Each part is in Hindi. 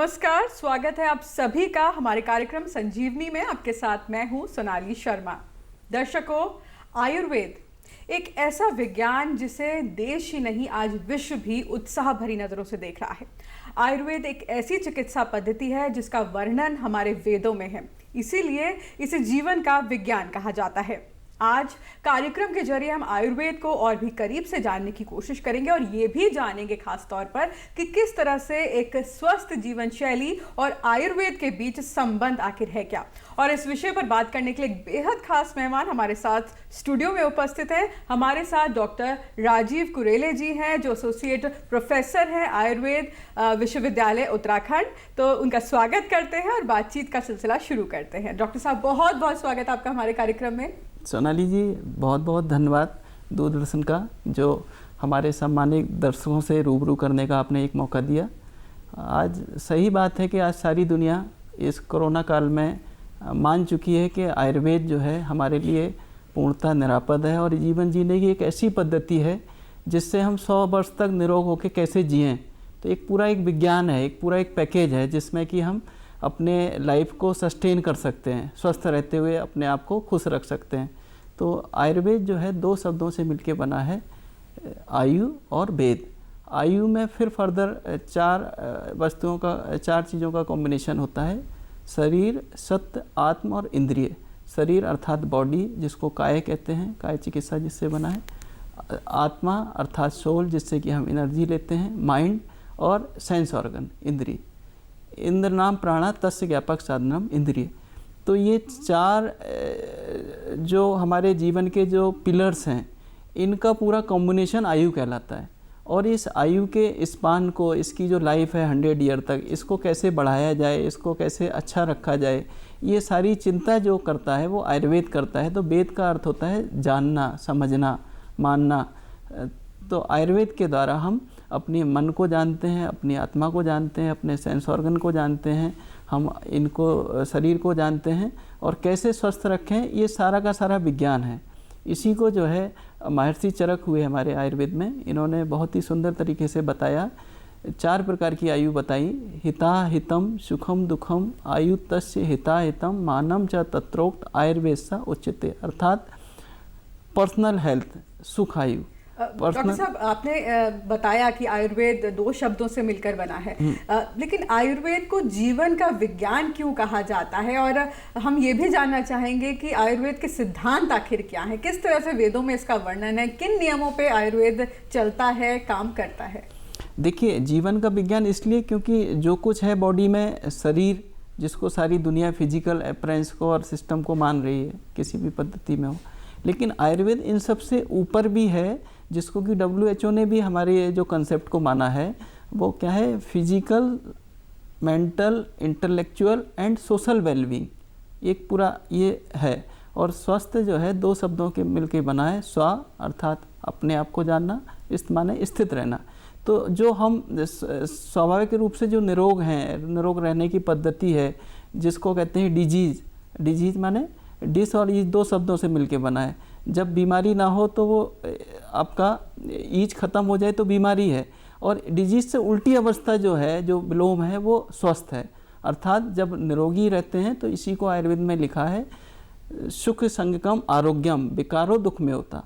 नमस्कार, स्वागत है आप सभी का हमारे कार्यक्रम संजीवनी में। आपके साथ मैं हूं सोनाली शर्मा। दर्शकों, आयुर्वेद एक ऐसा विज्ञान जिसे देश ही नहीं आज विश्व भी उत्साह भरी नजरों से देख रहा है। आयुर्वेद एक ऐसी चिकित्सा पद्धति है जिसका वर्णन हमारे वेदों में है, इसीलिए इसे जीवन का विज्ञान कहा जाता है। आज कार्यक्रम के जरिए हम आयुर्वेद को और भी करीब से जानने की कोशिश करेंगे और ये भी जानेंगे खास तौर पर कि किस तरह से एक स्वस्थ जीवन शैली और आयुर्वेद के बीच संबंध आखिर है क्या। और इस विषय पर बात करने के लिए एक बेहद खास मेहमान हमारे साथ स्टूडियो में उपस्थित हैं। हमारे साथ डॉक्टर राजीव कुरेले जी हैं, जो एसोसिएट प्रोफेसर हैं आयुर्वेद विश्वविद्यालय उत्तराखंड। तो उनका स्वागत करते हैं और बातचीत का सिलसिला शुरू करते हैं। डॉक्टर साहब, बहुत बहुत स्वागत आपका हमारे कार्यक्रम में। सोनाली जी, बहुत बहुत धन्यवाद दूरदर्शन का, जो हमारे सम्मानित दर्शकों से रूबरू करने का आपने एक मौका दिया। आज सही बात है कि आज सारी दुनिया इस कोरोना काल में मान चुकी है कि आयुर्वेद जो है हमारे लिए पूर्णतः निरापद है और जीवन जीने की एक ऐसी पद्धति है जिससे हम 100 वर्ष तक निरोग होकर कैसे जिएं। तो एक पूरा एक विज्ञान है, एक पूरा एक पैकेज है जिसमें कि हम अपने लाइफ को सस्टेन कर सकते हैं, स्वस्थ रहते हुए अपने आप को खुश रख सकते हैं। तो आयुर्वेद जो है 2 शब्दों से मिलके बना है, आयु और वेद। आयु में फिर फर्दर 4 चीज़ों का कॉम्बिनेशन होता है: शरीर, सत्य, आत्म और इंद्रिय। शरीर अर्थात बॉडी, जिसको काय कहते हैं, काय चिकित्सा जिससे बना है। आत्मा अर्थात सोल, जिससे कि हम एनर्जी लेते हैं। माइंड और सेंस ऑर्गन, इंद्रिय। इंद्र नाम प्राणा तस्य ज्ञापक साधनम इंद्रिय। तो ये 4 जो हमारे जीवन के जो पिलर्स हैं, इनका पूरा कॉम्बिनेशन आयु कहलाता है। और इस आयु के स्पान को, इसकी जो लाइफ है 100 ईयर तक, इसको कैसे बढ़ाया जाए, इसको कैसे अच्छा रखा जाए, ये सारी चिंता जो करता है वो आयुर्वेद करता है। तो वेद का अर्थ होता है जानना, समझना, मानना। तो आयुर्वेद के द्वारा हम अपने मन को जानते हैं, अपनी आत्मा को जानते हैं, अपने सेंस ऑर्गन को जानते हैं, हम इनको शरीर को जानते हैं और कैसे स्वस्थ रखें, ये सारा का सारा विज्ञान है। इसी को जो है महर्षि चरक हुए हमारे आयुर्वेद में, इन्होंने बहुत ही सुंदर तरीके से बताया। 4 प्रकार की आयु बताई: हिता हितम सुखम दुखम आयु तस्य हिता हितम मानम च तत्रोक्त आयुर्वेद सा उच्यते। अर्थात पर्सनल हेल्थ, सुख आयु। डॉक्टर साहब, आपने बताया कि आयुर्वेद 2 शब्दों से मिलकर बना है, लेकिन आयुर्वेद को जीवन का विज्ञान क्यों कहा जाता है? और हम ये भी जानना चाहेंगे कि आयुर्वेद के सिद्धांत आखिर क्या हैं, किस तरह से वेदों में इसका वर्णन है, किन नियमों पे आयुर्वेद चलता है, काम करता है? देखिए, जीवन का विज्ञान इसलिए क्योंकि जो कुछ है बॉडी में, शरीर जिसको सारी दुनिया फिजिकल अपीयरेंस को और सिस्टम को मान रही है, किसी भी पद्धति में हो, लेकिन आयुर्वेद इन सबसे ऊपर भी है, जिसको कि WHO ने भी हमारे जो कंसेप्ट को माना है। वो क्या है? Physical, mental, intellectual and social wellbeing, एक पूरा ये है। और स्वस्थ जो है 2 शब्दों के मिलके बना है। स्व अर्थात अपने आप को जानना, इस माने स्थित रहना। तो जो हम स्वाभाविक रूप से जो निरोग हैं, निरोग रहने की पद्धति है, जिसको कहते हैं डिजीज़। डिजीज़ माने डिस और ईज 2 शब्दों से मिलके बना है। जब बीमारी ना हो तो वो आपका ईज ख़त्म हो जाए तो बीमारी है, और डिजीज़ से उल्टी अवस्था जो है, जो विलोम है, वो स्वस्थ है। अर्थात जब निरोगी रहते हैं तो इसी को आयुर्वेद में लिखा है सुख संगकम आरोग्यम विकारो दुख में होता।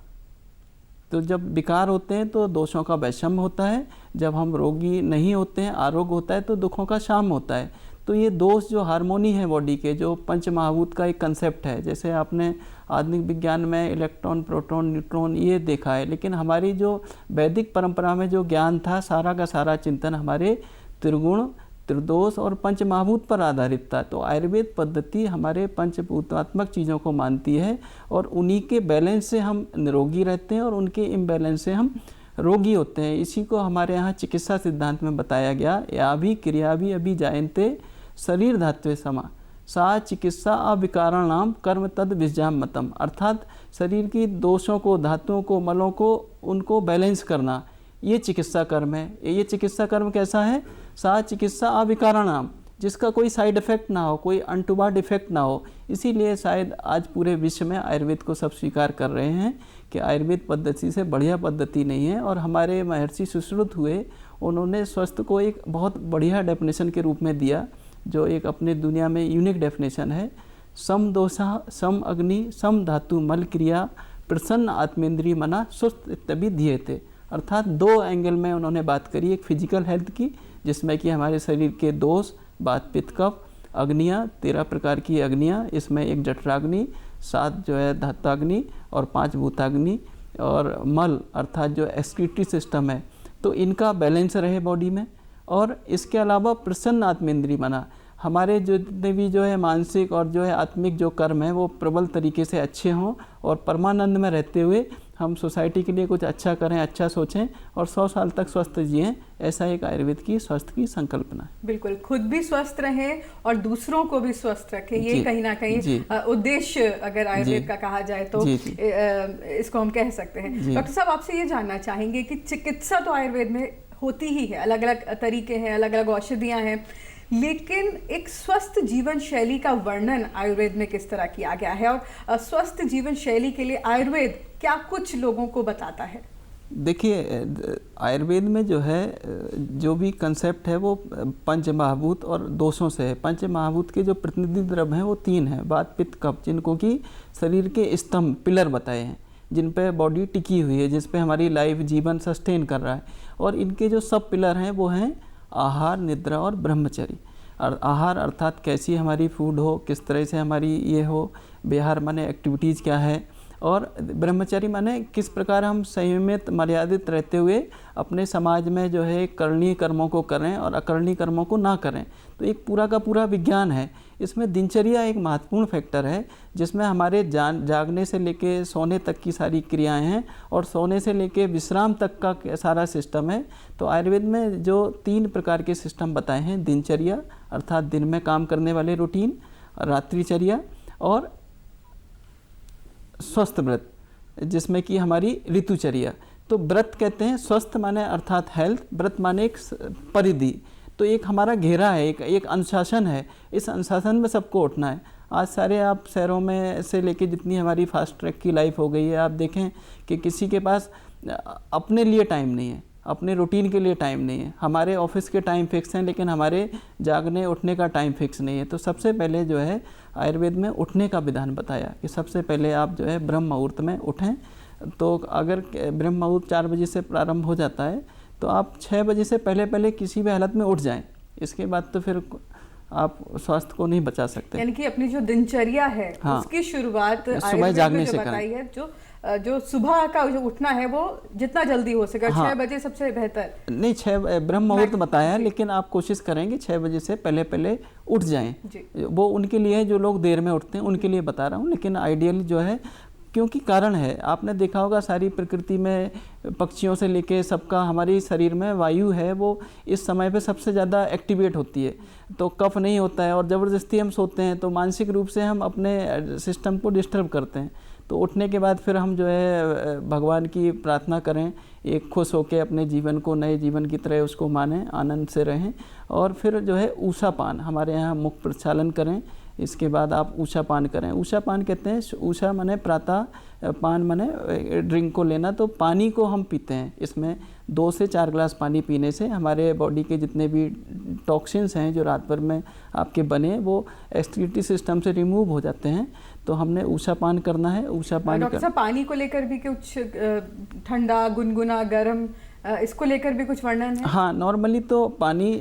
तो जब विकार होते हैं तो दोषों का वैषम्य होता है, जब हम रोगी नहीं होते हैं, आरोग्य होता है, तो दुखों का शाम होता है। तो ये दोष जो हार्मोनी है बॉडी के, जो पंच महाभूत का एक कंसेप्ट है, जैसे आपने आधुनिक विज्ञान में इलेक्ट्रॉन, प्रोटॉन, न्यूट्रॉन ये देखा है, लेकिन हमारी जो वैदिक परंपरा में जो ज्ञान था, सारा का सारा चिंतन हमारे त्रिगुण, त्रिदोष और पंच महाभूत पर आधारित था। तो आयुर्वेद पद्धति हमारे पंचभूतात्मक चीज़ों को मानती है और उन्हीं के बैलेंस से हम निरोगी रहते हैं और उनके इम्बैलेंस से हम रोगी होते हैं। इसी को हमारे यहाँ चिकित्सा सिद्धांत में बताया गया, या भी क्रिया भी अभी जायन्ते शरीर धात्वे समा सा चिकित्सा अविकारण नाम कर्म तद विज्ञान मतम। अर्थात शरीर की दोषों को, धातुओं को, मलों को, उनको बैलेंस करना, ये चिकित्सा कर्म है। ये चिकित्सा कर्म कैसा है? सा चिकित्सा अविकारण नाम, जिसका कोई साइड इफ़ेक्ट ना हो, कोई अनटूवर्ड इफ़ेक्ट ना हो। इसीलिए शायद आज पूरे विश्व में आयुर्वेद को सब स्वीकार कर रहे हैं कि आयुर्वेद पद्धति से बढ़िया पद्धति नहीं है। और हमारे महर्षि सुश्रुत हुए, उन्होंने स्वास्थ्य को एक बहुत बढ़िया डेफिनेशन के रूप में दिया, जो एक अपने दुनिया में यूनिक डेफिनेशन है। सम दोषा सम अग्नि सम धातु मल क्रिया प्रसन्न आत्मेंद्रिय मना सुस्त इत्यादि दिए थे। अर्थात दो एंगल में उन्होंने बात करी, एक फिजिकल हेल्थ की जिसमें कि हमारे शरीर के दोष, वात पित्त कफ, अग्नियाँ 13 प्रकार की अग्नियाँ, इसमें एक जठराग्नि, 7 जो है धात्वाग्नि और 5 भूताग्नि, और मल अर्थात जो एक्सक्रीटरी सिस्टम है, तो इनका बैलेंस रहे बॉडी में। और इसके अलावा प्रसन्न आत्मेंद्रिय मना, हमारे जो जितने भी जो है मानसिक और जो है आत्मिक जो कर्म है वो प्रबल तरीके से अच्छे हों और परमानंद में रहते हुए हम सोसाइटी के लिए कुछ अच्छा करें, अच्छा सोचें और 100 साल तक स्वस्थ जिएं। ऐसा एक आयुर्वेद की स्वास्थ्य की संकल्पना है। बिल्कुल, खुद भी स्वस्थ रहें और दूसरों को भी स्वस्थ रखें, ये कहीं ना कहीं उद्देश्य अगर आयुर्वेद का कहा जाए तो इसको हम कह सकते हैं। डॉक्टर साहब, आपसे ये जानना चाहेंगे कि चिकित्सा तो आयुर्वेद में होती ही है, अलग अलग तरीके हैं, अलग अलग औषधियाँ हैं, लेकिन एक स्वस्थ जीवन शैली का वर्णन आयुर्वेद में किस तरह किया गया है और स्वस्थ जीवन शैली के लिए आयुर्वेद क्या कुछ लोगों को बताता है? देखिए, आयुर्वेद में जो है जो भी कंसेप्ट है वो पंच महाभूत और दोषों से है। पंच महाभूत के जो प्रतिनिधि द्रव्य हैं वो 3 हैं, वात पित्त कफ, जिनको कि शरीर के स्तंभ पिलर बताए हैं, जिन पे बॉडी टिकी हुई है, जिस पे हमारी लाइफ जीवन सस्टेन कर रहा है। और इनके जो सब पिलर हैं वो हैं आहार, निद्रा और ब्रह्मचर्य। और आहार अर्थात कैसी हमारी फूड हो, किस तरह से हमारी ये हो, विहार माने एक्टिविटीज़ क्या है, और ब्रह्मचर्य माने किस प्रकार हम संयमित मर्यादित रहते हुए अपने समाज में जो है करणीय कर्मों को करें और अकरणीय कर्मों को ना करें। तो एक पूरा का पूरा विज्ञान है। इसमें दिनचर्या एक महत्वपूर्ण फैक्टर है, जिसमें हमारे जागने से लेके सोने तक की सारी क्रियाएं हैं और सोने से लेके विश्राम तक का सारा सिस्टम है। तो आयुर्वेद में जो 3 प्रकार के सिस्टम बताए हैं, दिनचर्या अर्थात दिन में काम करने वाले रूटीन, रात्रिचर्या और स्वस्थ व्रत जिसमें कि हमारी ऋतुचर्या। तो व्रत कहते हैं, स्वस्थ माने अर्थात हेल्थ, व्रत माने एक परिधि। तो एक हमारा घेरा है, एक अनुशासन है, इस अनुशासन में सबको उठना है। आज सारे आप शहरों में से लेके जितनी हमारी फास्ट ट्रैक की लाइफ हो गई है, आप देखें कि किसी के पास अपने लिए टाइम नहीं है, अपने रूटीन के लिए टाइम नहीं है। हमारे ऑफिस के टाइम फिक्स हैं लेकिन हमारे जागने उठने का टाइम फिक्स नहीं है। तो सबसे पहले जो है आयुर्वेद में उठने का विधान बताया कि सबसे पहले आप जो है ब्रह्म मुहूर्त में उठें। तो अगर ब्रह्म मुहूर्त 4 बजे से प्रारंभ हो जाता है तो आप 6 बजे से पहले किसी भी हालत में उठ जाएं। इसके बाद तो फिर आप स्वास्थ्य को नहीं बचा सकते। यानी कि अपनी जो दिनचर्या है उसकी शुरुआत सुबह जागने से बताई है। जो सुबह का जो उठना है वो जितना जल्दी हो सके, 6 बजे सबसे बेहतर नहीं। 6 ब्रह्म मुहूर्त बताया है, लेकिन आप कोशिश करेंगे 6 बजे से पहले उठ जाएं। वो उनके लिए है जो लोग देर में उठते हैं, उनके लिए बता रहा हूँ। लेकिन आइडियली जो है, क्योंकि कारण है, आपने देखा होगा सारी प्रकृति में पक्षियों से लेके सबका, हमारी शरीर में वायु है वो इस समय पे सबसे ज़्यादा एक्टिवेट होती है। तो कफ नहीं होता है और ज़बरदस्ती हम सोते हैं तो मानसिक रूप से हम अपने सिस्टम को डिस्टर्ब करते हैं। तो उठने के बाद फिर हम जो है भगवान की प्रार्थना करें, एक खुश होकर अपने जीवन को नए जीवन की तरह उसको मानें, आनंद से रहें। और फिर जो है ऊषा पान, हमारे यहाँ मुख प्रक्षालन करें। इसके बाद आप ऊषा पान करें। ऊषा पान कहते हैं, ऊषा माने प्रातः, पान माने ड्रिंक को लेना। तो पानी को हम पीते हैं, इसमें 2 से 4 ग्लास पानी पीने से हमारे बॉडी के जितने भी टॉक्सिन्स हैं जो रात भर में आपके बने, वो एक्सक्रीटरी सिस्टम से रिमूव हो जाते हैं। तो हमने ऊषा पान करना है। ऊषा पान डॉक्टर साहब, पानी को लेकर भी कुछ ठंडा, गुनगुना, गर्म, इसको लेकर भी कुछ वर्णन है? हाँ, नॉर्मली तो पानी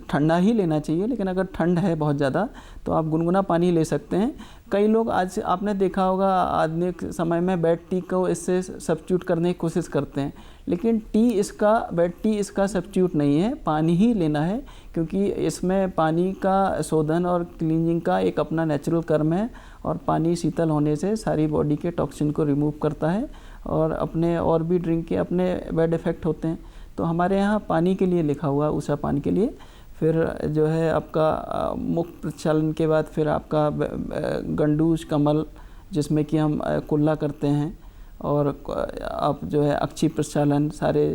ठंडा ही लेना चाहिए, लेकिन अगर ठंड है बहुत ज़्यादा तो आप गुनगुना पानी ले सकते हैं। कई लोग, आज आपने देखा होगा आधुनिक समय में बेड टी को इससे सब्स्टिट्यूट करने की कोशिश करते हैं, लेकिन बेड टी इसका सब्स्टिट्यूट नहीं है। पानी ही लेना है, क्योंकि इसमें पानी का शोधन और क्लीनिंग का एक अपना नेचुरल कर्म है। और पानी शीतल होने से सारी बॉडी के टॉक्सिन को रिमूव करता है और अपने और भी ड्रिंक के अपने बैड इफ़ेक्ट होते हैं। तो हमारे यहाँ पानी के लिए लिखा हुआ ऊषा पान के लिए। फिर जो है आपका मुख प्रक्षालन के बाद फिर आपका गंडूज, कमल, जिसमें कि हम कुल्ला करते हैं, और आप जो है अक्षी प्रक्षालन सारे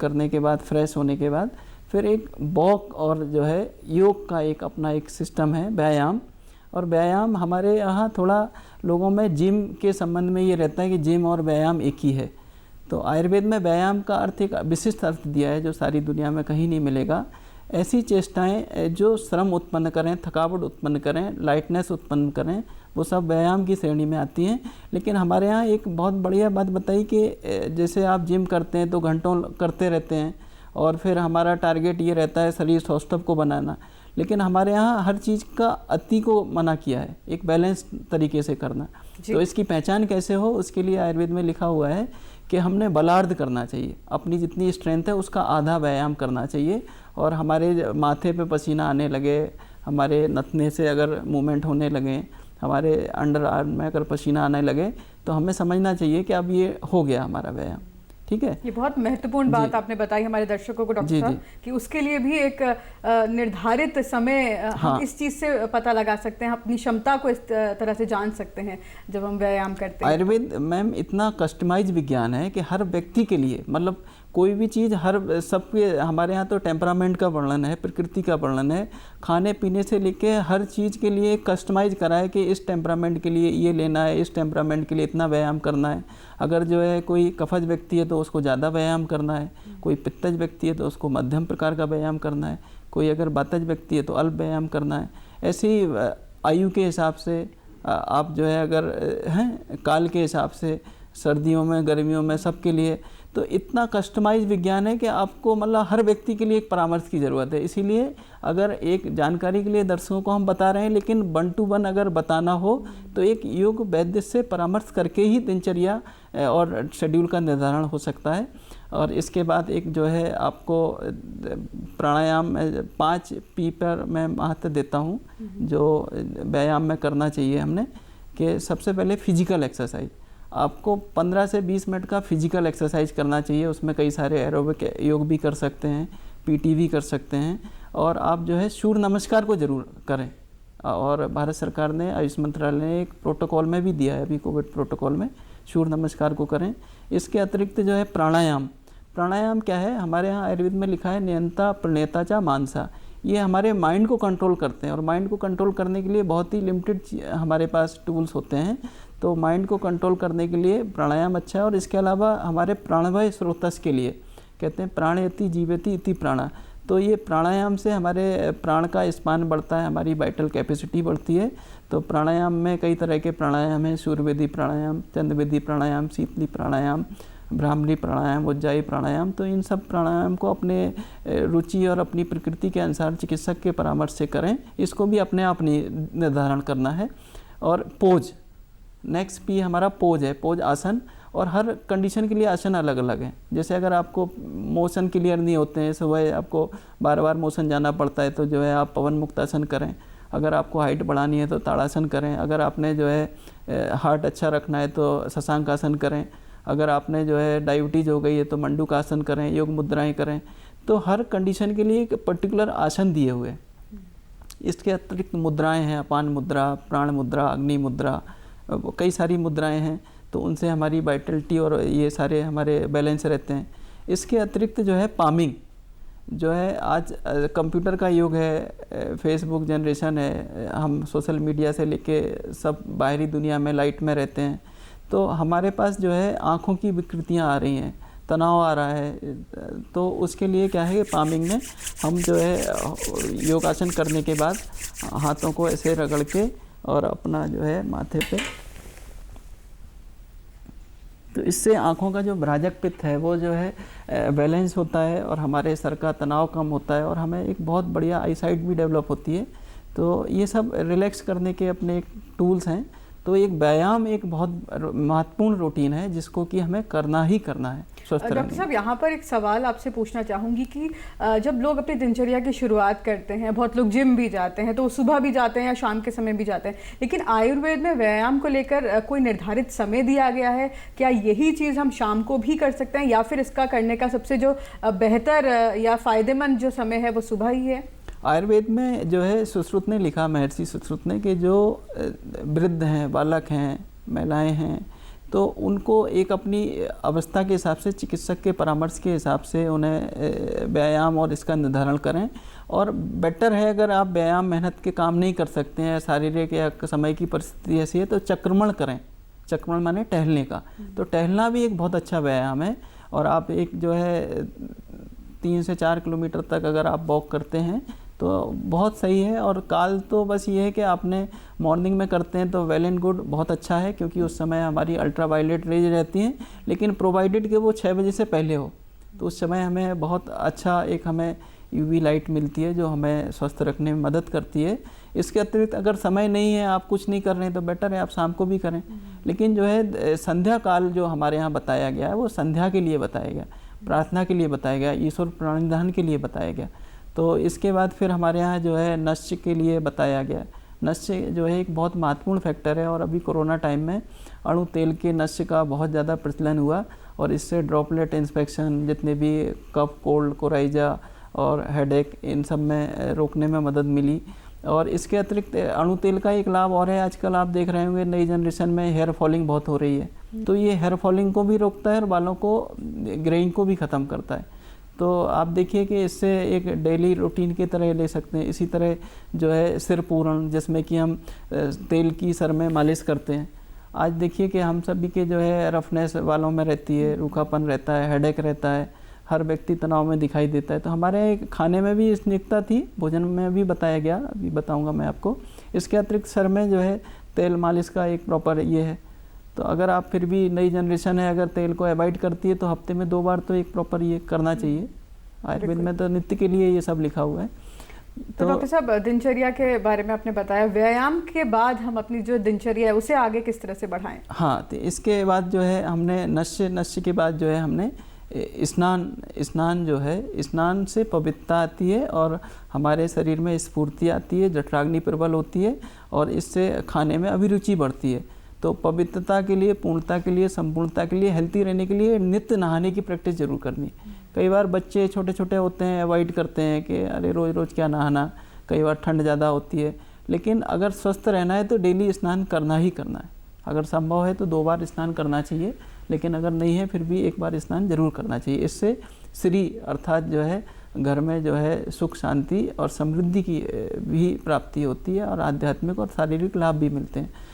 करने के बाद, फ्रेश होने के बाद फिर एक वॉक और जो है योग का एक अपना एक सिस्टम है, व्यायाम। और व्यायाम हमारे यहाँ थोड़ा लोगों में जिम के संबंध में ये रहता है कि जिम और व्यायाम एक ही है। तो आयुर्वेद में व्यायाम का अर्थ एक विशिष्ट अर्थ दिया है जो सारी दुनिया में कहीं नहीं मिलेगा। ऐसी चेष्टाएं जो श्रम उत्पन्न करें, थकावट उत्पन्न करें, लाइटनेस उत्पन्न करें, वो सब व्यायाम की श्रेणी में आती हैं। लेकिन हमारे यहाँ एक बहुत बढ़िया बात बताई कि जैसे आप जिम करते हैं तो घंटों करते रहते हैं और फिर हमारा टारगेट ये रहता है शरीर सौष्ठव को बनाना, लेकिन हमारे यहाँ हर चीज़ का अति को मना किया है, एक बैलेंस तरीके से करना। तो इसकी पहचान कैसे हो, उसके लिए आयुर्वेद में लिखा हुआ है कि हमने बलार्ध करना चाहिए, अपनी जितनी स्ट्रेंथ है उसका आधा व्यायाम करना चाहिए। और हमारे माथे पे पसीना आने लगे, हमारे नथने से अगर मूवमेंट होने लगे, हमारे अंडर आर्म में अगर पसीना आने लगे, तो हमें समझना चाहिए कि अब ये हो गया हमारा व्यायाम। ठीक है, ये बहुत महत्वपूर्ण बात आपने बताई हमारे दर्शकों को डॉक्टर साहब, कि उसके लिए भी एक निर्धारित समय हम इस चीज़ से पता लगा सकते हैं, अपनी क्षमता को इस तरह से जान सकते हैं जब हम व्यायाम करते हैं। आयुर्वेद मैम इतना कस्टमाइज विज्ञान है कि हर व्यक्ति के लिए, मतलब कोई भी चीज़ हर सबके, हमारे यहाँ तो टेम्परामेंट का वर्णन है, प्रकृति का वर्णन है, खाने पीने से लेके हर चीज़ के लिए कस्टमाइज करा है कि इस टेम्परामेंट के लिए ये लेना है, इस टेम्परामेंट के लिए इतना व्यायाम करना है। अगर जो है कोई कफज व्यक्ति है तो उसको ज़्यादा व्यायाम करना है, कोई पित्तज व्यक्ति है तो उसको मध्यम प्रकार का व्यायाम करना है, कोई अगर वातज व्यक्ति है तो अल्प व्यायाम करना है। ऐसे ही आयु के हिसाब से आप जो है अगर हैं काल के हिसाब से, सर्दियों में गर्मियों में सबके लिए, तो इतना कस्टमाइज विज्ञान है कि आपको मतलब हर व्यक्ति के लिए एक परामर्श की ज़रूरत है। इसीलिए अगर एक जानकारी के लिए दर्शकों को हम बता रहे हैं, लेकिन 1 to 1 अगर बताना हो तो एक योग वैद्य से परामर्श करके ही दिनचर्या और शेड्यूल का निर्धारण हो सकता है। और इसके बाद एक जो है आपको प्राणायाम 5 P पर मैं महत्व देता हूँ जो व्यायाम में करना चाहिए हमने, कि सबसे पहले फिजिकल एक्सरसाइज। आपको 15 से 20 मिनट का फिजिकल एक्सरसाइज करना चाहिए। उसमें कई सारे एरोबिक योग भी कर सकते हैं, पीटी भी कर सकते हैं। और आप जो है सूर्य नमस्कार को ज़रूर करें। और भारत सरकार ने, आयुष मंत्रालय ने एक प्रोटोकॉल में भी दिया है अभी कोविड प्रोटोकॉल में, सूर्य नमस्कार को करें। इसके अतिरिक्त जो है प्राणायाम, प्राणायाम क्या है, हमारे यहाँ आयुर्वेद में लिखा है नियंता प्रणेता चा मानसा। ये हमारे माइंड को कंट्रोल करते हैं और माइंड को कंट्रोल करने के लिए बहुत ही लिमिटेड हमारे पास टूल्स होते हैं। तो माइंड को कंट्रोल करने के लिए प्राणायाम अच्छा है। और इसके अलावा हमारे प्राणभय स्रोतस के लिए कहते हैं प्राणयति जीवति इति प्राणा। तो ये प्राणायाम से हमारे प्राण का स्पान बढ़ता है, हमारी वाइटल कैपेसिटी बढ़ती है। तो प्राणायाम में कई तरह के प्राणायाम हैं, सूर्यवेदी प्राणायाम, चंद्रवेदी प्राणायाम, शीतली प्राणायाम, ब्राह्मणी प्राणायाम, उज्जाई प्राणायाम। तो इन सब प्राणायाम को अपने रुचि और अपनी प्रकृति के अनुसार चिकित्सक के परामर्श से करें। इसको भी अपने आप निर्धारण करना है। और पोज, नेक्स्ट P हमारा पोज है, पोज आसन। और हर कंडीशन के लिए आसन अलग अलग हैं। जैसे अगर आपको मोशन क्लियर नहीं होते हैं, सुबह आपको बार बार मोशन जाना पड़ता है, तो जो है आप पवन मुक्त आसन करें। अगर आपको हाइट बढ़ानी है तो ताड़ासन करें। अगर आपने जो है हार्ट अच्छा रखना है तो शशांक आसन करें। अगर आपने जो है डायबिटीज़ हो गई है तो मंडूक आसन करें, योग मुद्राएं करें। तो हर कंडीशन के लिए एक पर्टिकुलर आसन दिए हुए हैं। इसके अतिरिक्त मुद्राएं हैं, अपान मुद्रा, प्राण मुद्रा, अग्नि मुद्रा, कई सारी मुद्राएं हैं। तो उनसे हमारी वाइटलिटी और ये सारे हमारे बैलेंस रहते हैं। इसके अतिरिक्त जो है पामिंग, जो है आज कंप्यूटर का युग है, फेसबुक जनरेशन है, हम सोशल मीडिया से लेके सब बाहरी दुनिया में लाइट में रहते हैं। तो हमारे पास जो है आँखों की विकृतियाँ आ रही हैं, तनाव आ रहा है। तो उसके लिए क्या है कि पामिंग में हम जो है योगासन करने के बाद हाथों को ऐसे रगड़ के और अपना जो है माथे पे, तो इससे आँखों का जो भ्राजक पित्त है वो जो है बैलेंस होता है और हमारे सर का तनाव कम होता है और हमें एक बहुत बढ़िया आई साइट भी डेवलप होती है। तो ये सब रिलैक्स करने के अपने एक टूल्स हैं। तो एक व्यायाम एक बहुत महत्वपूर्ण रूटीन है जिसको कि हमें करना ही करना है स्वस्थ रहने। डॉक्टर साहब, यहाँ पर एक सवाल आपसे पूछना चाहूँगी कि जब लोग अपनी दिनचर्या की शुरुआत करते हैं, बहुत लोग जिम भी जाते हैं, तो वो सुबह भी जाते हैं या शाम के समय भी जाते हैं, लेकिन आयुर्वेद में व्यायाम को लेकर कोई निर्धारित समय दिया गया है? क्या यही चीज़ हम शाम को भी कर सकते हैं या फिर इसका करने का सबसे जो बेहतर या फ़ायदेमंद जो समय है वो सुबह ही है? आयुर्वेद में जो है सुश्रुत ने लिखा, महर्षि सुश्रुत ने, कि जो वृद्ध हैं, बालक हैं, महिलाएं हैं, तो उनको एक अपनी अवस्था के हिसाब से, चिकित्सक के परामर्श के हिसाब से उन्हें व्यायाम और इसका निर्धारण करें। और बेटर है अगर आप व्यायाम मेहनत के काम नहीं कर सकते हैं, शारीरिक या समय की परिस्थिति ऐसी है, तो चक्रमण करें। चक्रमण माने टहलने का, तो टहलना भी एक बहुत अच्छा व्यायाम है। और आप एक जो है 3 से 4 किलोमीटर तक अगर आप वॉक करते हैं तो बहुत सही है। और काल तो बस ये है कि आपने मॉर्निंग में करते हैं तो वेल एंड गुड, बहुत अच्छा है, क्योंकि उस समय हमारी अल्ट्रावायलेट रेज रहती हैं, लेकिन प्रोवाइडेड कि वो 6 बजे से पहले हो, तो उस समय हमें बहुत अच्छा एक हमें यूवी लाइट मिलती है जो हमें स्वस्थ रखने में मदद करती है। इसके अतिरिक्त अगर समय नहीं है, आप कुछ नहीं कर रहे हैं, तो बेटर है आप शाम को भी करें। लेकिन जो है संध्या काल जो हमारे यहाँ बताया गया है वो संध्या के लिए बताया गया, प्रार्थना के लिए बताया गया, ईश्वर प्रणिधान के लिए बताया गया। तो इसके बाद फिर हमारे यहाँ जो है नश्य के लिए बताया गया। नश्य जो है एक बहुत महत्वपूर्ण फैक्टर है, और अभी कोरोना टाइम में अणु तेल के नश्य का बहुत ज़्यादा प्रचलन हुआ, और इससे ड्रॉपलेट इन्फेक्शन, जितने भी कफ, कोल्ड, कोराइजा और हेडेक, इन सब में रोकने में मदद मिली। और इसके अतिरिक्त अणु तेल का एक लाभ और है, आजकल आप देख रहे होंगे नई जनरेशन में हेयर फॉलिंग बहुत हो रही है, तो ये हेयर फॉलिंग को भी रोकता है और बालों को, ग्रेइंग को भी ख़त्म करता है। तो आप देखिए कि इससे एक डेली रूटीन की तरह ले सकते हैं। इसी तरह जो है सिर पूरण, जिसमें कि हम तेल की सर में मालिश करते हैं। आज देखिए कि हम सभी के जो है रफनेस वालों में रहती है, रूखापन रहता है, हेडेक रहता है, हर व्यक्ति तनाव में दिखाई देता है। तो हमारे खाने में भी स्निग्धता थी, भोजन में भी बताया गया, अभी बताऊंगा मैं आपको। इसके अतिरिक्त सर में जो है तेल मालिश का एक प्रॉपर ये है। तो अगर आप फिर भी, नई जनरेशन है अगर तेल को अवॉइड करती है, तो हफ्ते में 2 बार तो एक प्रॉपर ये करना चाहिए। आयुर्वेद में तो नित्य के लिए ये सब लिखा हुआ है। तो डॉक्टर साहब, दिनचर्या के बारे में आपने बताया, व्यायाम के बाद हम अपनी जो दिनचर्या है उसे आगे किस तरह से बढ़ाएं? हाँ, तो इसके बाद जो है हमने नश्य के बाद जो है हमने स्नान जो है, स्नान से पवित्रता आती है और हमारे शरीर में स्फूर्ति आती है, जठराग्नि प्रबल होती है, और इससे खाने में अभिरुचि बढ़ती है। तो पवित्रता के लिए, पूर्णता के लिए, संपूर्णता के लिए, हेल्थी रहने के लिए नित्य नहाने की प्रैक्टिस जरूर करनी है। कई बार बच्चे छोटे छोटे होते हैं, अवॉइड करते हैं कि अरे रोज़ रोज़ क्या नहाना, कई बार ठंड ज़्यादा होती है, लेकिन अगर स्वस्थ रहना है तो डेली स्नान करना ही करना है। अगर संभव है तो 2 बार स्नान करना चाहिए, लेकिन अगर नहीं है फिर भी 1 बार स्नान जरूर करना चाहिए। इससे श्री अर्थात जो है घर में जो है सुख, शांति और समृद्धि की भी प्राप्ति होती है, और आध्यात्मिक और शारीरिक लाभ भी मिलते हैं।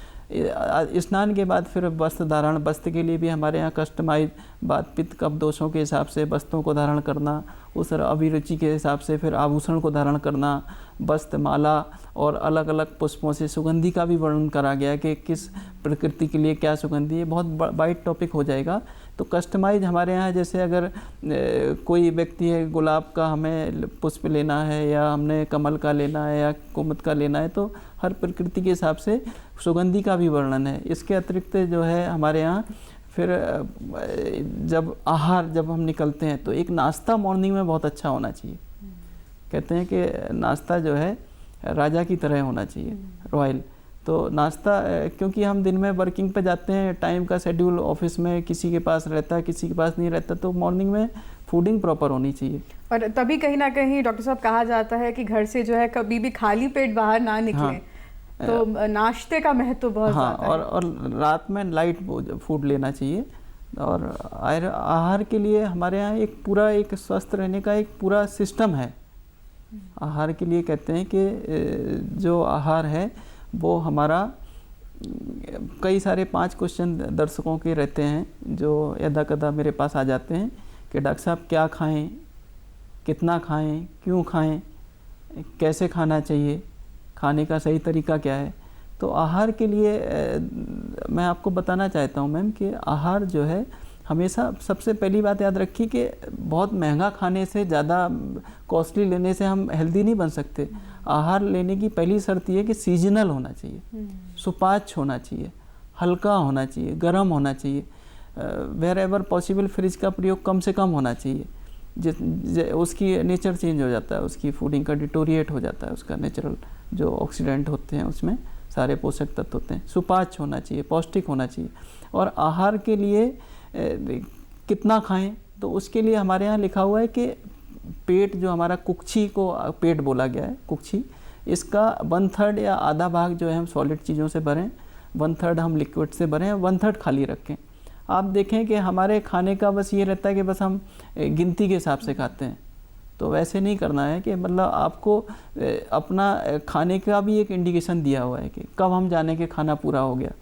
स्नान के बाद फिर वस्त्र धारण, वस्त्र के लिए भी हमारे यहाँ कस्टमाइज वात पित्त कफ दोषों के हिसाब से वस्त्रों को धारण करना, उस अभिरुचि के हिसाब से फिर आभूषण को धारण करना, वस्त्र, माला और अलग अलग पुष्पों से सुगंधि का भी वर्णन करा गया कि किस प्रकृति के लिए क्या सुगंधि है। बहुत वाइड टॉपिक हो जाएगा। तो कस्टमाइज हमारे यहाँ, जैसे अगर कोई व्यक्ति है, गुलाब का हमें पुष्प लेना है, या हमने कमल का लेना है, या कुमुद का लेना है, तो हर प्रकृति के हिसाब से सुगंधि का भी वर्णन है। इसके अतिरिक्त जो है हमारे यहाँ फिर जब हम निकलते हैं तो एक नाश्ता मॉर्निंग में बहुत अच्छा होना चाहिए। कहते हैं कि नाश्ता जो है राजा की तरह होना चाहिए, रॉयल। तो नाश्ता, क्योंकि हम दिन में वर्किंग पे जाते हैं, टाइम का शेड्यूल ऑफिस में किसी के पास रहता है, किसी के पास नहीं रहता, तो मॉर्निंग में फूडिंग प्रॉपर होनी चाहिए। और तभी कहीं ना कहीं डॉक्टर साहब कहा जाता है कि घर से जो है कभी भी खाली पेट बाहर ना निकले। हाँ, तो नाश्ते का महत्व बहुत ज़्यादा है। और रात में लाइट फूड लेना चाहिए। और आहार के लिए हमारे यहाँ एक स्वस्थ रहने का एक पूरा सिस्टम है। आहार के लिए कहते हैं कि जो आहार है वो हमारा, कई सारे 5 क्वेश्चन दर्शकों के रहते हैं जो यदा कदा मेरे पास आ जाते हैं कि डॉक्टर साहब क्या खाएं, कितना खाएं, क्यों खाएं, कैसे खाना चाहिए, खाने का सही तरीका क्या है। तो आहार के लिए मैं आपको बताना चाहता हूं मैम कि आहार जो है हमेशा, सबसे पहली बात याद रखिए कि बहुत महंगा खाने से, ज़्यादा कॉस्टली लेने से हम हेल्दी नहीं बन सकते। आहार लेने की पहली शर्त ये कि सीजनल होना चाहिए, सुपाच्य होना चाहिए, हल्का होना चाहिए, गर्म होना चाहिए, वेर एवर पॉसिबल फ्रिज का प्रयोग कम से कम होना चाहिए। उसकी नेचर चेंज हो जाता है, उसकी फूडिंग का डिटोरिएट हो जाता है, उसका नेचुरल जो ऑक्सीडेंट होते हैं उसमें सारे पोषक तत्व होते हैं। सुपाच्य होना चाहिए, पौष्टिक होना चाहिए। और आहार के लिए कितना खाएं, तो उसके लिए हमारे यहाँ लिखा हुआ है कि पेट, जो हमारा कुक्षी को पेट बोला गया है, कुक्षी, इसका 1/3 या आधा भाग जो है हम सॉलिड चीज़ों से भरें, 1/3 हम लिक्विड से भरें, 1/3 खाली रखें। आप देखें कि हमारे खाने का बस ये रहता है कि बस हम गिनती के हिसाब से खाते हैं, तो वैसे नहीं करना है कि मतलब आपको अपना खाने का भी एक इंडिकेशन दिया हुआ है कि कब हम जाने के खाना पूरा हो गया।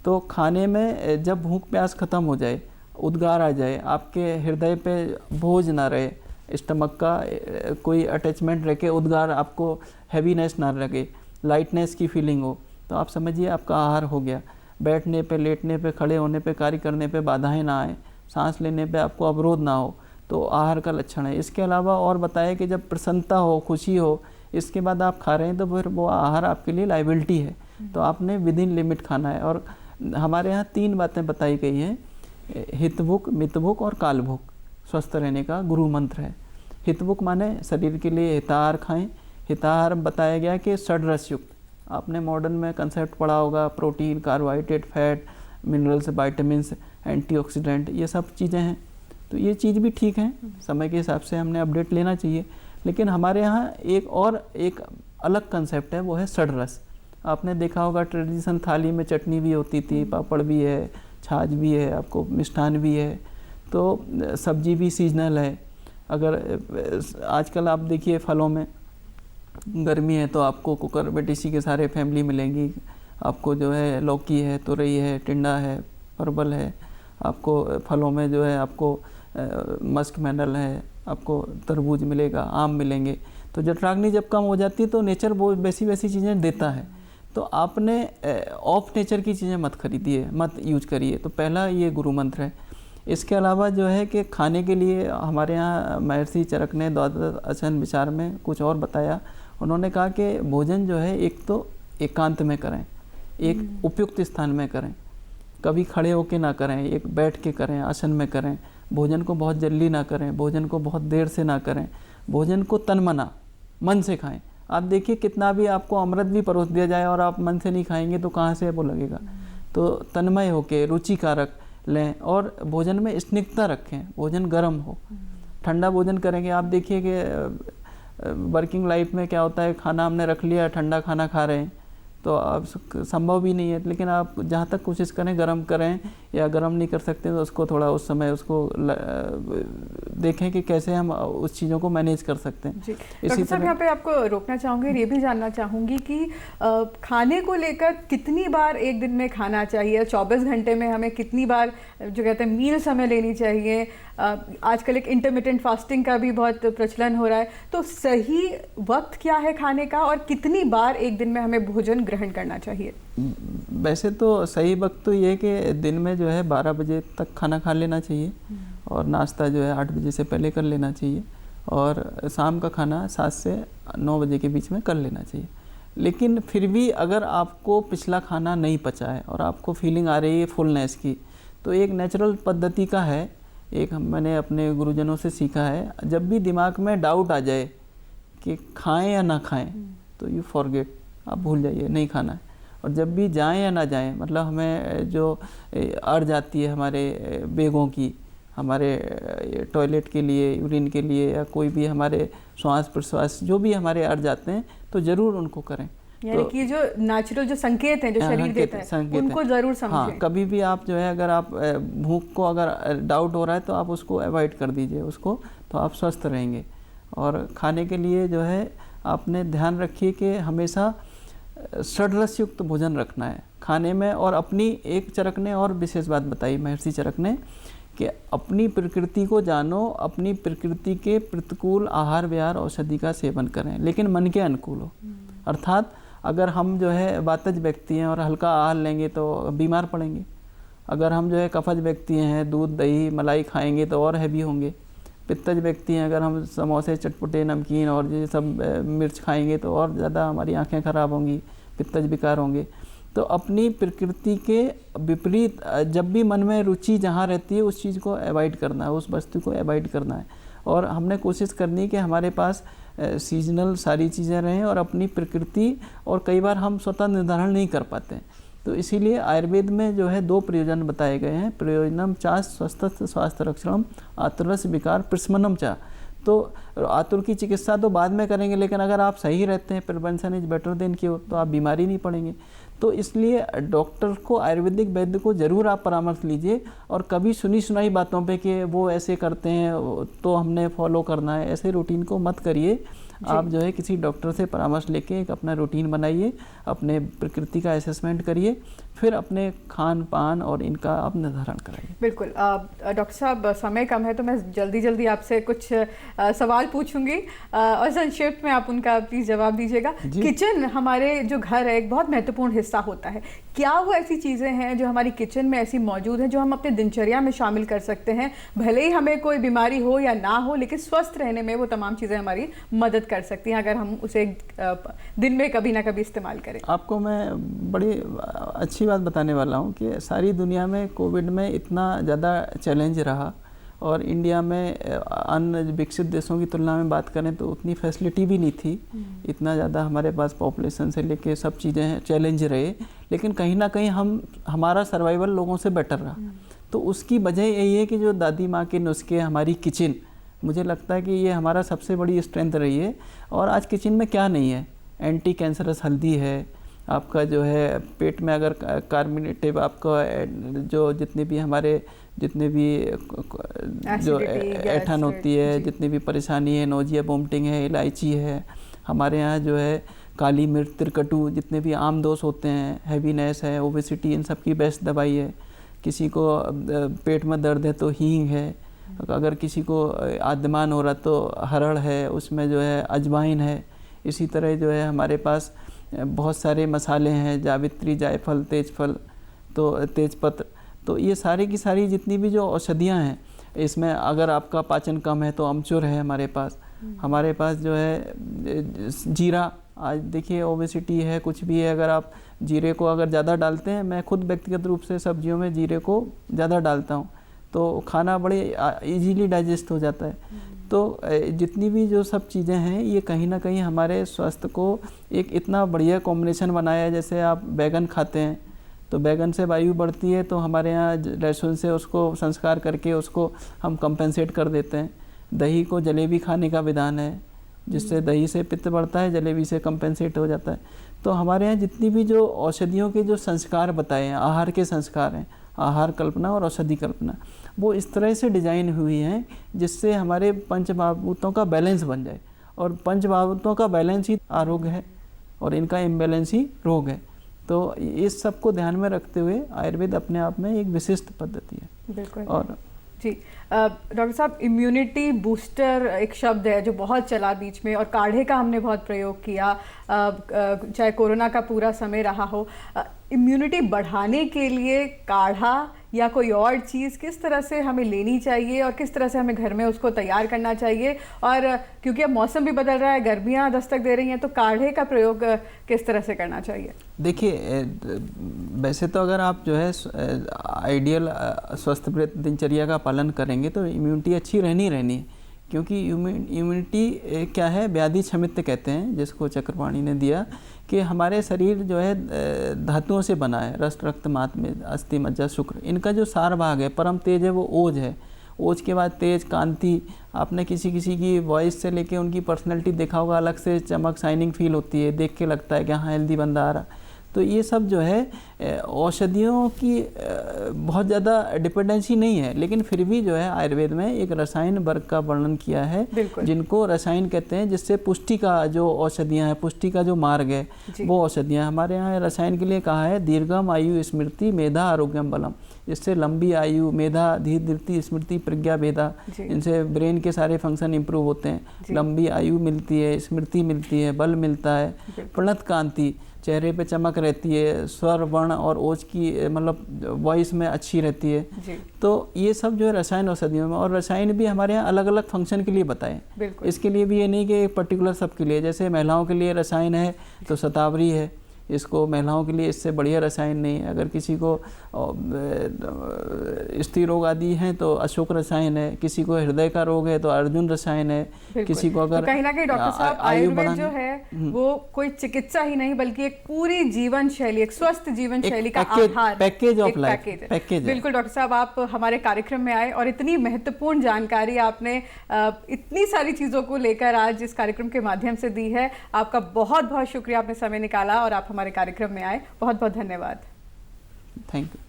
तो खाने में जब भूख प्यास ख़त्म हो जाए, उद्गार आ जाए, आपके हृदय पे बोझ ना रहे, स्टमक का कोई अटैचमेंट रह के उद्गार आपको हैवीनेस ना लगे, लाइटनेस की फीलिंग हो, तो आप समझिए आपका आहार हो गया। बैठने पे, लेटने पे, खड़े होने पे, कार्य करने पे बाधाएं ना आए, सांस लेने पे आपको अवरोध ना हो, तो आहार का लक्षण है। इसके अलावा और बताया कि जब प्रसन्नता हो, खुशी हो, इसके बाद आप खा रहे हैं तो फिर वो आहार आपके लिए लाइबिलिटी है, तो आपने विद इन लिमिट खाना है। और हमारे यहाँ 3 बातें बताई गई हैं, हितभुक, मितभुक और कालभुक, स्वस्थ रहने का गुरु मंत्र है। हितभुक माने शरीर के लिए हिताहार खाएं। हिताहार बताया गया कि षड्रस युक्त, आपने मॉडर्न में कंसेप्ट पढ़ा होगा, protein, carbohydrate, fat, minerals, vitamins, antioxidant, ये सब चीज़ें हैं। तो ये चीज़ भी ठीक है, समय के हिसाब से हमने अपडेट लेना चाहिए। लेकिन हमारे यहाँ एक अलग कंसेप्ट है, वो है षड्रस। आपने देखा होगा ट्रेडिशन थाली में चटनी भी होती थी, पापड़ भी है, छाछ भी है, आपको मिष्ठान भी है, तो सब्जी भी सीजनल है। अगर आजकल आप देखिए फलों में गर्मी है तो आपको कुकर बेटिसी के सारे फैमिली मिलेंगी, आपको जो है लौकी है, तुरई है, टिंडा है, परवल है, आपको फलों में जो है आपको मस्क मैनल है, आपको तरबूज मिलेगा, आम मिलेंगे। तो जठराग्नि जब कम हो जाती है तो नेचर वो वैसी चीज़ें देता है, तो आपने ऑफ नेचर की चीज़ें मत खरीदिए, मत यूज करिए। तो पहला ये गुरु मंत्र है। इसके अलावा जो है कि खाने के लिए हमारे यहाँ महर्षि चरक ने द्वादश आसन विचार में कुछ और बताया। उन्होंने कहा कि भोजन जो है एक तो एकांत में करें, एक उपयुक्त स्थान में करें, कभी खड़े होके ना करें, एक बैठ के करें, आसन में करें। भोजन को बहुत जल्दी ना करें, भोजन को बहुत देर से ना करें, भोजन को तनमना मन से खाएं। आप देखिए कितना भी आपको अमृत भी परोस दिया जाए और आप मन से नहीं खाएंगे तो कहाँ से वो लगेगा। तो तन्मय होके रुचिकारक लें और भोजन में स्निग्धता रखें, भोजन गर्म हो। ठंडा भोजन करेंगे, आप देखिए कि वर्किंग लाइफ में क्या होता है, खाना हमने रख लिया, ठंडा खाना खा रहे हैं तो अब संभव भी नहीं है। लेकिन आप जहाँ तक कोशिश करें गर्म करें, या गर्म नहीं कर सकते तो उसको थोड़ा उस समय उसको देखें कि कैसे हम उस चीज़ों को मैनेज कर सकते हैं। इसी तरह यहाँ पे आपको रोकना चाहूँगी, ये भी जानना चाहूँगी कि खाने को लेकर कितनी बार एक दिन में खाना चाहिए, 24 घंटे में हमें कितनी बार जो कहते हैं मील समय लेनी चाहिए। आजकल एक इंटरमिटेंट फास्टिंग का भी बहुत प्रचलन हो रहा है, तो सही वक्त क्या है खाने का और कितनी बार एक दिन में हमें भोजन ग्रहण करना चाहिए? वैसे तो सही वक्त तो ये कि दिन में जो है 12 बजे तक खाना खा लेना चाहिए और नाश्ता जो है 8 बजे से पहले कर लेना चाहिए, और शाम का खाना 7 से 9 बजे के बीच में कर लेना चाहिए। लेकिन फिर भी अगर आपको पिछला खाना नहीं पचा है और आपको फीलिंग आ रही है फुलनेस की, तो एक नेचुरल पद्धति का है, एक मैंने अपने गुरुजनों से सीखा है, जब भी दिमाग में डाउट आ जाए कि खाएं या ना खाएं तो यू फॉरगेट, आप भूल जाइए नहीं खाना है। और जब भी जाएं या ना जाएं, मतलब हमें जो अर्ज आती है हमारे बेगों की, हमारे टॉयलेट के लिए, यूरिन के लिए, या कोई भी हमारे श्वास प्रश्वास जो भी हमारे अर्ज आते हैं तो ज़रूर उनको करें। यानी कि जो नेचुरल जो संकेत हैं जो शरीर देता है उनको ज़रूर समझें। हाँ, कभी भी आप जो है अगर आप भूख को अगर डाउट हो रहा है तो आप उसको अवॉइड कर दीजिए उसको, तो आप स्वस्थ रहेंगे। और खाने के लिए जो है आपने ध्यान रखिए कि हमेशा षड्रस युक्त भोजन रखना है खाने में। और अपनी एक चरक ने और विशेष बात बताई, महर्षि चरक ने, कि अपनी प्रकृति को जानो, अपनी प्रकृति के प्रतिकूल आहार विहार औषधि का सेवन करें, लेकिन मन के अनुकूल हो। अर्थात अगर हम जो है वातज व्यक्ति हैं और हल्का आहार लेंगे तो बीमार पड़ेंगे। अगर हम जो है कफज व्यक्ति हैं, दूध दही मलाई खाएंगे तो और हैवी होंगे। पित्तज व्यक्ति हैं, अगर हम समोसे चटपटे नमकीन और ये सब मिर्च खाएंगे तो और ज़्यादा हमारी आंखें ख़राब होंगी, पित्तज विकार होंगे। तो अपनी प्रकृति के विपरीत जब भी मन में रुचि जहाँ रहती है उस चीज़ को अवॉइड करना है, उस वस्तु को अवॉइड करना है। और हमने कोशिश करनी है कि हमारे पास सीजनल सारी चीज़ें रहें और अपनी प्रकृति, और कई बार हम स्वतः निर्धारण नहीं कर पाते हैं। तो इसीलिए आयुर्वेद में जो है 2 प्रयोजन बताए गए हैं, प्रयोजनम चा स्वस्थ स्वास्थ्य रक्षणम, आतुरस विकार प्रशमनम चा। तो आतुर की चिकित्सा तो बाद में करेंगे, लेकिन अगर आप सही रहते हैं, prevention is better than cure, तो आप बीमारी नहीं पड़ेंगे। तो इसलिए डॉक्टर को, आयुर्वेदिक वैद्य को ज़रूर आप परामर्श लीजिए, और कभी सुनी सुनाई बातों पे कि वो ऐसे करते हैं तो हमने फॉलो करना है, ऐसे रूटीन को मत करिए। आप जो है किसी डॉक्टर से परामर्श लेके एक अपना रूटीन बनाइए, अपने प्रकृति का असेसमेंट करिए, फिर अपने खान पान और इनका आप निर्धारण कराइए। बिल्कुल। डॉक्टर साहब, समय कम है तो मैं जल्दी आपसे कुछ सवाल पूछूंगी और संक्षेप में आप उनका प्लीज़ जवाब दीजिएगा। किचन हमारे जो घर है एक बहुत महत्वपूर्ण हिस्सा होता है। क्या वो ऐसी चीज़ें हैं जो हमारी किचन में ऐसी मौजूद हैं जो हम अपने दिनचर्या में शामिल कर सकते हैं, भले ही हमें कोई बीमारी हो या ना हो, लेकिन स्वस्थ रहने में वो तमाम चीज़ें हमारी मदद कर सकती हैं अगर हम उसे दिन में कभी ना कभी इस्तेमाल करें? आपको मैं बड़ी अच्छी बात बताने वाला हूँ कि सारी दुनिया में कोविड में इतना ज़्यादा चैलेंज रहा, और इंडिया में अन्य विकसित देशों की तुलना में बात करें तो उतनी फैसिलिटी भी नहीं थी, इतना ज़्यादा हमारे पास पॉपुलेशन से लेके सब चीज़ें चैलेंज रहे, लेकिन कहीं ना कहीं हमारा सर्वाइवल लोगों से बेटर रहा। तो उसकी वजह यही है कि जो दादी माँ के नुस्खे, हमारी किचन, मुझे लगता है कि ये हमारा सबसे बड़ी स्ट्रेंथ रही है। और आज किचन में क्या नहीं है, एंटी कैंसरस हल्दी है, आपका जो है पेट में अगर कार्बोनेटिव आपका जो जितने भी जो ऐठन होती है, जितनी भी परेशानी है, नोजिया वोमिटिंग है, इलायची है, हमारे यहाँ जो है काली मिर्च, तिरकटू, जितने भी आम दोष होते हैं, हैवीनेस है, ओबेसिटी, इन सब की बेस्ट दवाई है। किसी को पेट में दर्द है तो हींग है, अगर किसी को आद्यमान हो रहा तो हरड़ है, उसमें जो है अजवाइन है। इसी तरह जो है हमारे पास बहुत सारे मसाले हैं, जावित्री, जायफल, तेजपत्र, तो ये सारी की सारी जितनी भी जो औषधियाँ हैं, इसमें अगर आपका पाचन कम है तो अमचूर है हमारे पास जो है जीरा। आज देखिए ओबेसिटी है, कुछ भी है, अगर आप जीरे को अगर ज़्यादा डालते हैं, मैं खुद व्यक्तिगत रूप से सब्जियों में जीरे को ज़्यादा डालता हूँ, तो खाना बड़े इजीली डाइजेस्ट हो जाता है। तो जितनी भी जो सब चीज़ें हैं, ये कहीं ना कहीं हमारे स्वास्थ्य को एक इतना बढ़िया कॉम्बिनेशन बनाया है। जैसे आप बैगन खाते हैं तो बैगन से वायु बढ़ती है, तो हमारे यहाँ लहसुन से उसको संस्कार करके उसको हम कंपेंसेट कर देते हैं। दही को जलेबी खाने का विधान है, जिससे दही से पित्त बढ़ता है, जलेबी से कंपेंसेट हो जाता है। तो हमारे यहाँ जितनी भी जो औषधियों के जो संस्कार बताए हैं, आहार के संस्कार हैं, आहार कल्पना और औषधि कल्पना, वो इस तरह से डिज़ाइन हुई हैं जिससे हमारे पंचमहाभूतों का बैलेंस बन जाए, और पंचमहाभूतों का बैलेंस ही आरोग्य है और इनका इम्बैलेंस ही रोग है। तो इस सब को ध्यान में रखते हुए आयुर्वेद अपने आप में एक विशिष्ट पद्धति है। बिल्कुल। और जी डॉक्टर साहब, इम्यूनिटी बूस्टर एक शब्द है जो बहुत चला बीच में, और काढ़े का हमने बहुत प्रयोग किया, चाहे कोरोना का पूरा समय रहा हो। इम्यूनिटी बढ़ाने के लिए काढ़ा या कोई और चीज़ किस तरह से हमें लेनी चाहिए और किस तरह से हमें घर में उसको तैयार करना चाहिए? और क्योंकि अब मौसम भी बदल रहा है, गर्मियाँ दस्तक दे रही हैं, तो काढ़े का प्रयोग किस तरह से करना चाहिए? देखिए, वैसे तो अगर आप जो है आइडियल स्वस्थ दिनचर्या का पालन करेंगे तो इम्यूनिटी अच्छी रहनी है, क्योंकि इम्यूनिटी क्या है, व्याधि क्षमित कहते हैं, जिसको चक्रपाणी ने दिया कि हमारे शरीर जो है धातुओं से बना है, रक्त, रक्त, मांस, अस्थि, मज्जा, शुक्र, इनका जो सार भाग है, परम तेज है वो ओज है। ओज के बाद तेज, कांति, आपने किसी की वॉइस से लेके उनकी पर्सनैलिटी देखा होगा, अलग से चमक, शाइनिंग फील होती है, देख के लगता है कि हाँ हेल्दी बंदा आ रहा। तो ये सब जो है औषधियों की बहुत ज़्यादा डिपेंडेंसी नहीं है, लेकिन फिर भी जो है आयुर्वेद में एक रसायन वर्ग का वर्णन किया है, जिनको रसायन कहते हैं, जिससे पुष्टि का जो औषधियाँ हैं, पुष्टि का जो मार्ग है, वो औषधियाँ हमारे यहाँ रसायन के लिए कहा है दीर्घम आयु स्मृति मेधा आरोग्यम बलम, इससे लंबी आयु, मेधा, धीर धीरती, स्मृति, प्रज्ञा, भेदा, इनसे ब्रेन के सारे फंक्शन इंप्रूव होते हैं। लंबी आयु मिलती है, स्मृति मिलती है, बल मिलता है, प्रणत कांति, चेहरे पे चमक रहती है, स्वर, वर्ण और ओज की मतलब वॉइस में अच्छी रहती है। तो ये सब जो है रसायन औषधियों में, और रसायन भी हमारे यहाँ अलग अलग फंक्शन के लिए बताएं। इसके लिए भी ये नहीं कि एक पर्टिकुलर सबके लिए, जैसे महिलाओं के लिए रसायन है तो शतावरी है, इसको महिलाओं के लिए इससे बढ़िया रसायन नहीं है। अगर किसी को स्त्री रोग आदि हैं तो अशोक रसायन है, किसी को हृदय का रोग है तो अर्जुन रसायन है, किसी को अगर तो कहीं ना कहीं डॉक्टर साहब आयुर्वेद जो है वो कोई चिकित्सा ही नहीं बल्कि एक पूरी जीवन शैली, एक स्वस्थ जीवन शैली का आधार, पैकेज ऑफ लाइफ, पैकेज। बिल्कुल डॉक्टर साहब, आप हमारे कार्यक्रम में आए और इतनी महत्वपूर्ण जानकारी आपने इतनी सारी चीज़ों को लेकर आज इस कार्यक्रम के माध्यम से दी है। आपका बहुत बहुत शुक्रिया, आपने समय निकाला और आप हमारे कार्यक्रम में आए, बहुत बहुत धन्यवाद। Thank you.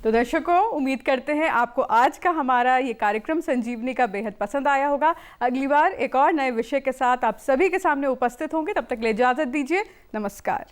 तो दर्शकों, उम्मीद करते हैं आपको आज का हमारा ये कार्यक्रम संजीवनी का बेहद पसंद आया होगा। अगली बार एक और नए विषय के साथ आप सभी के सामने उपस्थित होंगे, तब तक ले इजाजत दीजिए। नमस्कार।